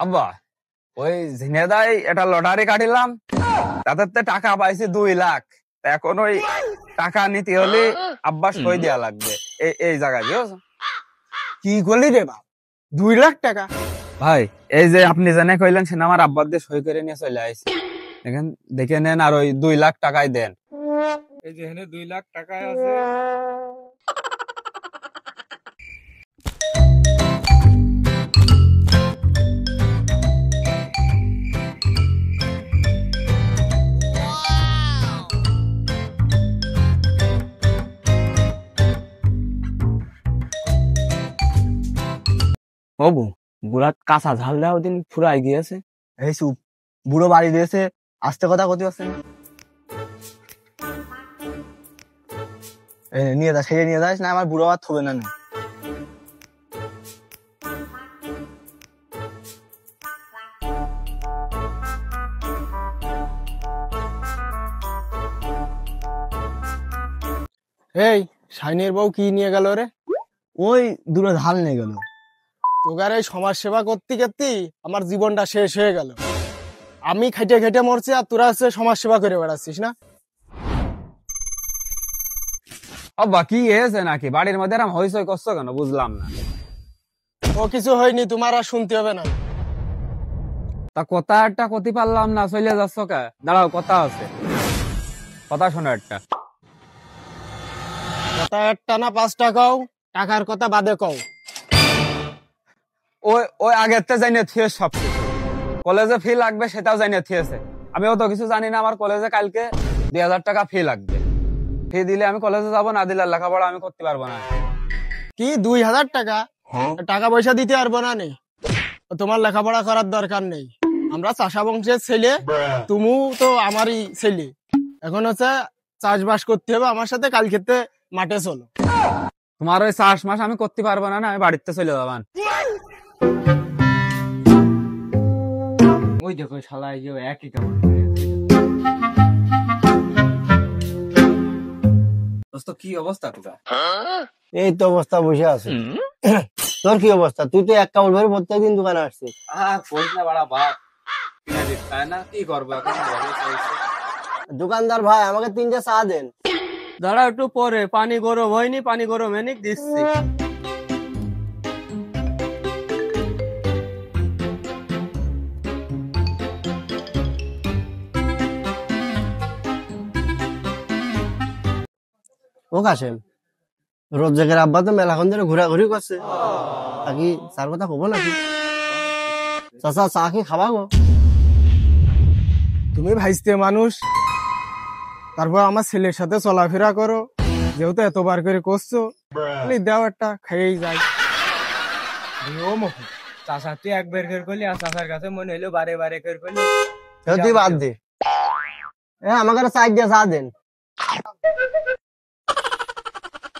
আব্বা ওই ঝিনেদাই এটা লটারি কাটিলাম, তাতে টাকা পাইছি 2 লাখ। এখন ওই টাকা নিতে হলে আব্বা সই দেয়া লাগবে এই জায়গায়, বুঝছো? কি করলি রে বাপ? 2 লাখ টাকা? ভাই এই যে আপনি জানে কইলেন সে আমার আব্বার দিয়ে সই করে নিয়ে চলে আইছি, দেখেন দেখে নেন আর ওই 2 লাখ টাকাই দেন। এই যে এখানে 2 লাখ টাকা আছে। বাবু গুড়াত কাঁচা ঝাল দেওয়া দিন ফুরাই গিয়েছে। এই চুপ, বুড়ো বাড়ি দিয়েছে, আস্তে কথা কতি আছে। নিয়ে যা, সেরে নিয়ে যাস না, আমার বুড়ো আর থবে না। এই শাইনের বউ কি নিয়ে গেল রে? ওই দুটো ধাল নিয়ে গেল। তোগার এই সমাজ সেবা করতে করতে আমার জীবনটা শেষ হয়ে গেল। আমি খেটে খেটে মরছি আর তোরা হচ্ছে সমাজ সেবা করে বেড়াচ্ছিস না? আব্বা কি হয়েছে নাকি বাড়ির মধ্যে এরকম হইচই করছো কেন বুঝলাম না। ও কিছু হয়নি, তোমার আর শুনতে হবে না। তা কথা একটা কতি পারলাম না, চলে যাচ্ছ কে? দাঁড়াও, কথা আছে, কথা শোনো একটা। কথা একটা না 5টা কও, টাকার কথা বাদে কও। ওই ওই আগের তে জানিয়ে থিয়ে সব কিছু, কলেজে ফি লাগবে সেটাও জানিয়ে থিয়েছে। আমিও তো কিছু জানি না, আমার কলেজে কালকে 2,000 টাকা ফি লাগবে। ফি দিলে আমি কলেজে যাবো, না দিলে লেখাপড়া আমি করতে পারবো না। কি 2,000 টাকা? টাকা পয়সা দিতে পারবো না নে? তোমার লেখাপড়া করার দরকার নেই, আমরা চাষা বংশের ছেলে, তুমিও তো আমারই ছেলে। এখন হচ্ছে চাষবাস করতে হবে আমার সাথে, কাল খেতে মাঠে চলো। তোমার ওই 4 মাস আমি করতে পারবো না, আমি বাড়িতে চলে যাবান। ওই দেখো শালা এই যে একই কেমন দোস্ত, কি অবস্থা তোর? এই তো অবস্থা, বসে আছে। তোর কি অবস্থা? তুই তো এক কাপড় ভরে প্রত্যেকদিন দোকানে আসছিস। কইস না বাড়া বাপ, কিনা দিতে হয় না, কি করবো এখন? দোকানদার ভাই আমাকে 3টে চা দেন। দাঁড়া একটু পরে, পানি গরম হয়নি, পানি গরম হয়নি, দিচ্ছি। ও কাশেম, রোজ জায়গার আব্বা তো মেলাখন ধরে ঘোরাঘুরি করছে, নাকি চার কথা কব নাকি? চাচা চা কি খাবা গো? তুমি ভাইস্তে মানুষ, তারপর আমার ছেলের সাথে চলাফেরা করো, যেহেতু এতবার করে করছো, দেও একটা খেয়েই যাই। চাষা তুই একবার করে করলি, আর চাষার কাছে মনে হইলো বারে বারে করে করলি। তুই বাদ দে, আমাকে চা দিয়ে চা দেন।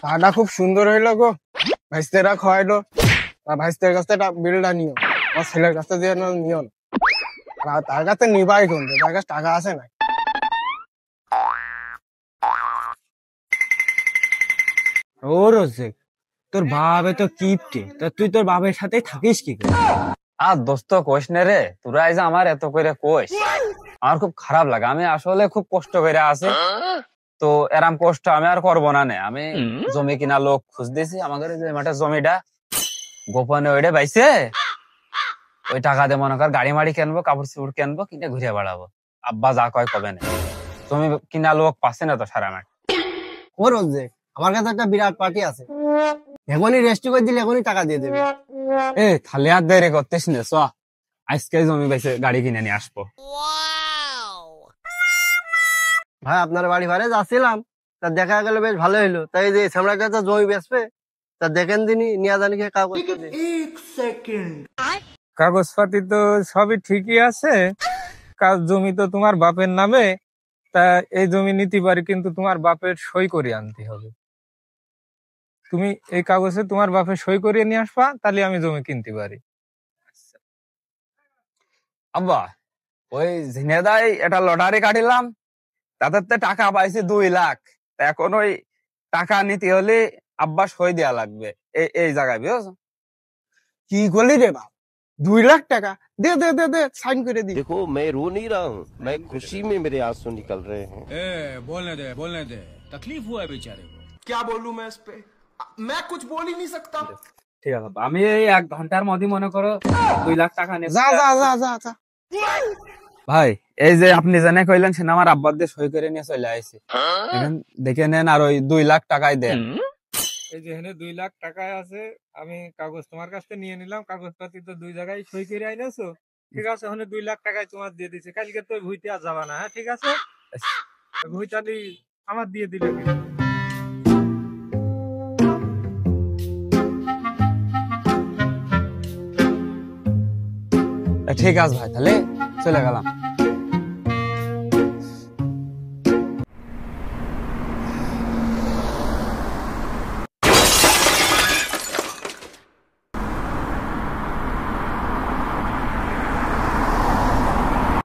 চাটা খুব সুন্দর হইলো গো, ভাইস্তেরা খাওয়াইলো। ভাইস্তের কাছে বিলটা নিও, আমার ছেলের কাছে দিয়ে নিও না। আর তার কাছে নিবাই কিন্তু, তার কাছে টাকা আছে না। ও রোজে, তোর বাবা তো কিপটে, তা তুই তোর বাবার সাথে থাকিস কি করে? আর দোস্ত কইস না রে, তোরা এই যে আমার এত করে কইস, আমার খুব খারাপ লাগে। আমি আসলে খুব কষ্ট করে আছি, তো এরম কষ্ট আমি আর করবো না। আমি জমি কিনা লোক খুঁজ দিয়েছি, আমাদের যে মাঠে জমিটা গোপনে ওইটা পাইছে, ওই টাকা দিয়ে মনে কর গাড়ি মাড়ি কিনবো, কাপড় চুপড় কিনবো, কিনে ঘুরে বেড়াবো। আব্বা যা কয় কবে না, জমি কিনা লোক পাচ্ছে না তো সারা মাঠ। ও রোজে, আমার কাছে একটা বিরাট পার্টি আছে, এখনই রেস্ট করে দিলে এখনই টাকা দিয়ে দেবে। এ খালি আর দেরি করতেস না, চ আজকে জমি বেচে গাড়ি কিনে নিয়ে আসবো। ভাই আপনার বাড়ি ভাড়ে যাচ্ছিলাম, তা দেখা গেল বেশ ভালো হইলো, তাই যে সামনের কাছে জমি বেচবে, তা দেখেন দিনই নিয়ে জানি কাগজ। কাগজপাতি তো সবই ঠিকই আছে, জমি তো তোমার বাপের নামে, তা এই জমি নিতে পারি, কিন্তু তোমার বাপের সই করে আনতে হবে। তুমি এই কাগজে তোমার বাপের সই করিয়ে নিয়ে আসবা, তাহলে আমি জমি কিনতে পারি। আব্বা ওই ঝিনেদাই এটা লটারি কাটিলাম, তাতে টাকা পাইছি 2 লাখ। এখন ওই টাকা নিতে হলে আব্বা সই দেয়া লাগবে এই জায়গায়, বুঝছো? কি করলি রে বাপ? 2 লাখ টাকা দে দে দে দে সাইন করে দি। देखो मैं रो नहीं रहा हूँ, मैं खुशी में मेरे आंसू निकल रहे हैं। बोलने दे तकलीफ हुआ है बेचारे को। क्या बोलूं मैं इस पे, मैं कुछ बोल ही नहीं सकता। ঠিক আছে আমি এই 1 ঘন্টার মধ্যে মনে করো 2 লাখ টাকা নিয়ে যা যা যা যা যা। ভাই এই যে আপনি জানে কইলেন সে আমার আব্বার দিয়ে সই করে নিয়ে চলে আইছে এখন দেখে নেন আর ওই 2 লাখ টাকাই দেন এই যে এখানে 2 লাখ টাকায় আছে, আমি কাগজ তোমার কাছ থেকে নিয়ে নিলাম, কাগজপাতি তো 2 জায়গায় সই করে আইনাছো, ঠিক আছে? ওখানে 2 লাখ টাকায় তোমার দিয়ে দিছে, কালকে তো ভুইতে আর যাবা না, হ্যাঁ ঠিক আছে? ভুইটা আমার দিয়ে দিলে কি? ঠিক আছে ভাই তাহলে চলে গেলাম।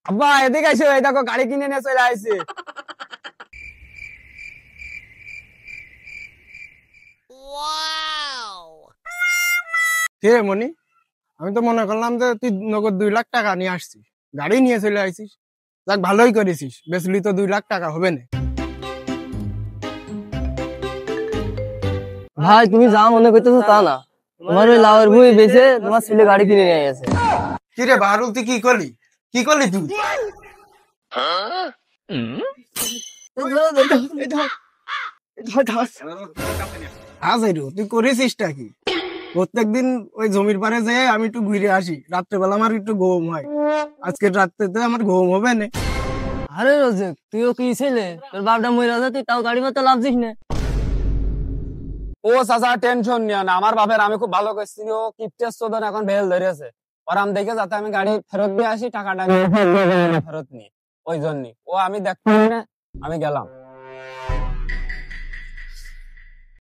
আব্বা এদিকে এসো, এই দেখো গাড়ি কিনে নিয়ে চলে আসছে। কে রে মনি, আমি তো মনে করলাম যে তুই নগদ 2 লাখ টাকা নিয়ে আসছিস, গাড়ি নিয়ে চলে আসিস। যাক ভালোই করেছিস, বেচলি তো 2 লাখ টাকা হবে না। ভাই তুমি যা মনে করতেছো তা না, তোমার ওই লাউয়ের ভুই বেচে তোমার ছেলে গাড়ি কিনে নিয়ে গেছে। কি রে বাহারুল, তুই কি করলি? কি করলি তুই? তুই করেছিসটা কি? প্রত্যেকদিন ওই জমির পারে যেয়ে আমি একটু ঘুরে আসি, রাত্রেবেলা আমার একটু ঘুম হয়, আজকে রাত্রেতে আমার ঘুম হবে না। আরে রোজেক, তুইও কি ছেলে, তোর বাপটা মরে আছে, তুই তাও গাড়ি করতে লাভছিস না। ও চাচা টেনশন নিও না, আমার বাপের আমি খুব ভালো করছি, ও কিপটেস চোদন এখন ভেল ধরেছে, ওরাম দেখে যাতে আমি গাড়ি ফেরত দিয়ে আসি, টাকাটা নিয়ে ফেরত নিয়ে, ওই জন্যই ও আমি দেখতে না, আমি গেলাম।